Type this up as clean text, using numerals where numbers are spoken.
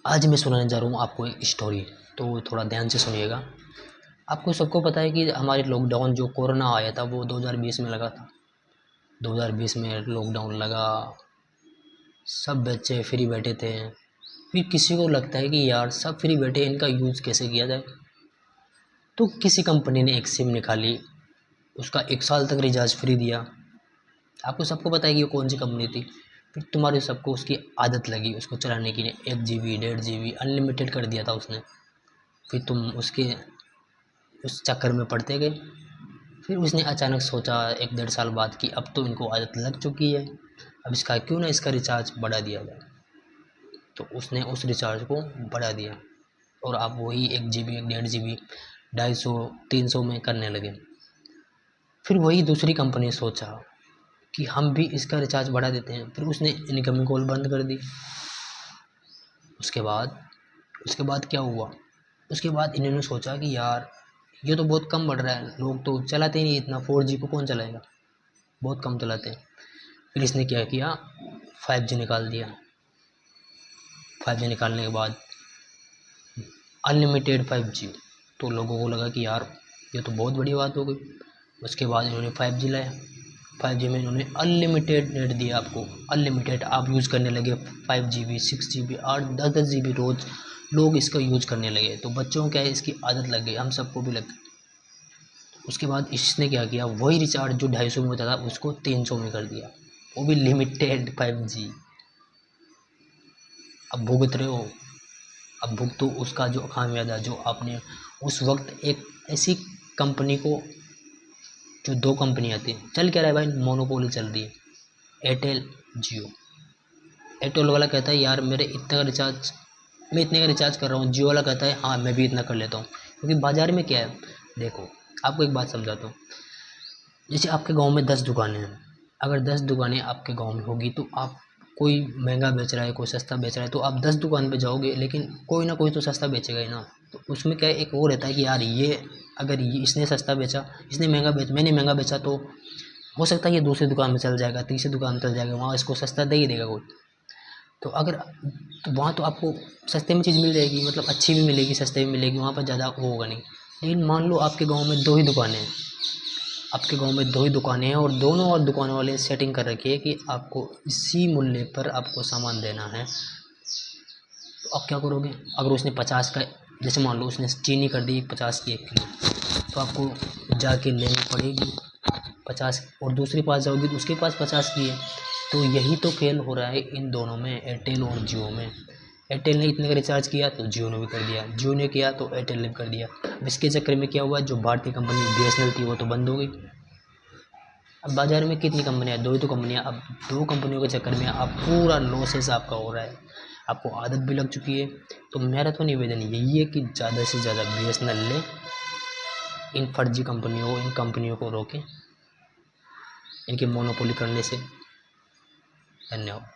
आज मैं सुनाने जा रहा हूँ आपको एक स्टोरी। तो थोड़ा ध्यान से सुनिएगा। आपको सबको पता है कि हमारे लॉकडाउन जो कोरोना आया था वो 2020 में लगा था। 2020 में लॉकडाउन लगा, सब बच्चे फ्री बैठे थे। फिर किसी को लगता है कि यार सब फ्री बैठे, इनका यूज़ कैसे किया जाए। तो किसी कंपनी ने एक सिम निकाली, उसका 1 साल तक रिचार्ज फ्री दिया। आपको सबको पता है कि वो कौन सी कंपनी थी। फिर तुम्हारे सबको उसकी आदत लगी उसको चलाने की। 1 GB 1.5 GB अनलिमिटेड कर दिया था उसने। फिर तुम उसके उस चक्कर में पड़ते गए। फिर उसने अचानक सोचा 1 डेढ़ साल बाद कि अब तो इनको आदत लग चुकी है, अब इसका क्यों ना इसका रिचार्ज बढ़ा दिया जाए। तो उसने उस रिचार्ज को बढ़ा दिया और आप वही 1 GB 1.5 GB 250 300 में करने लगे। फिर वही दूसरी कंपनी ने सोचा कि हम भी इसका रिचार्ज बढ़ा देते हैं। फिर उसने इनकमिंग कॉल बंद कर दी। उसके बाद उसके बाद क्या हुआ, उसके बाद इन्होंने सोचा कि यार ये तो बहुत कम बढ़ रहा है, लोग तो चलाते ही नहीं इतना, 4G को कौन चलाएगा, बहुत कम चलाते हैं। फिर इसने क्या किया, 5G निकाल दिया। 5G निकालने के बाद अनलिमिटेड 5G। तो लोगों को लगा कि यार ये तो बहुत बड़ी बात हो गई। उसके बाद इन्होंने 5G लाया। 5G में इन्होंने अनलिमिटेड नेट दिया आपको, अनलिमिटेड आप यूज़ करने लगे। 5 GB 6 GB 8 10 10 GB रोज़ लोग इसका यूज़ करने लगे। तो बच्चों को क्या है, इसकी आदत लग गई, हम सबको भी लग गई। उसके बाद इसने क्या किया, वही रिचार्ज जो 250 में होता था उसको 300 में कर दिया, वो भी लिमिटेड 5G। अब भुगत रहे हो, अब भुगतो उसका जो खामियाजा जो आपने उस वक्त एक ऐसी कंपनी को, जो दो कंपनियां थी, चल क्या रहा है भाई, मोनोपोली चल रही है, एयरटेल जियो। एयरटेल वाला कहता है यार मेरे इतने का रिचार्ज, मैं इतने का रिचार्ज कर रहा हूँ। जियो वाला कहता है हाँ मैं भी इतना कर लेता हूँ। क्योंकि बाज़ार में क्या है, देखो आपको एक बात समझाता हूँ। जैसे आपके गांव में 10 दुकानें हैं, अगर 10 दुकानें आपके गांव में होगी तो आप, कोई महंगा बेच रहा है कोई सस्ता बेच रहा है, तो आप 10 दुकान पे जाओगे, लेकिन कोई ना कोई तो सस्ता बेचेगा ही ना। तो उसमें क्या है, एक वो रहता है कि यार ये, अगर ये इसने सस्ता बेचा, इसने महंगा बेच, मैंने महंगा बेचा, तो हो सकता है ये दूसरी दुकान में चल जाएगा, तीसरी दुकान में चल जाएगा, वहाँ इसको सस्ता दे ही देगा कोई। तो अगर, तो वहाँ तो आपको सस्ते में चीज़ मिल जाएगी, मतलब अच्छी भी मिलेगी सस्ते भी मिलेगी, वहाँ पर ज़्यादा वो होगा नहीं। लेकिन मान लो आपके गाँव में दो ही दुकानें हैं, आपके गांव में दो ही दुकानें हैं और दोनों और दुकानों वाले सेटिंग कर रखी है कि आपको इसी मूल्य पर आपको सामान देना है। तो आप क्या करोगे, अगर उसने 50 का, जैसे मान लो उसने चीनी कर दी 50 की 1 किलो, तो आपको जाके लेनी पड़ेगी 50, और दूसरे पास जाओगी तो उसके पास 50 की है। तो यही तो खेल हो रहा है इन दोनों में, एयरटेल और जियो में। एयरटेल ने इतने का रिचार्ज किया तो जियो ने भी कर दिया, जियो ने किया तो एयरटेल ने भी कर दिया। अब इसके चक्कर में क्या हुआ, जो भारतीय कंपनी BSNL थी वो तो बंद हो गई। अब बाज़ार में कितनी कंपनियाँ, दो ही तो कंपनियाँ। अब दो कंपनियों के चक्कर में आप पूरा लॉसेस आपका हो रहा है, आपको आदत भी लग चुकी है। तो मेरा तो निवेदन यही है कि ज़्यादा से ज़्यादा BSNL ले, इन फर्जी कंपनियों, इन कंपनियों को रोकें इनके मोनोपोली करने से। धन्यवाद।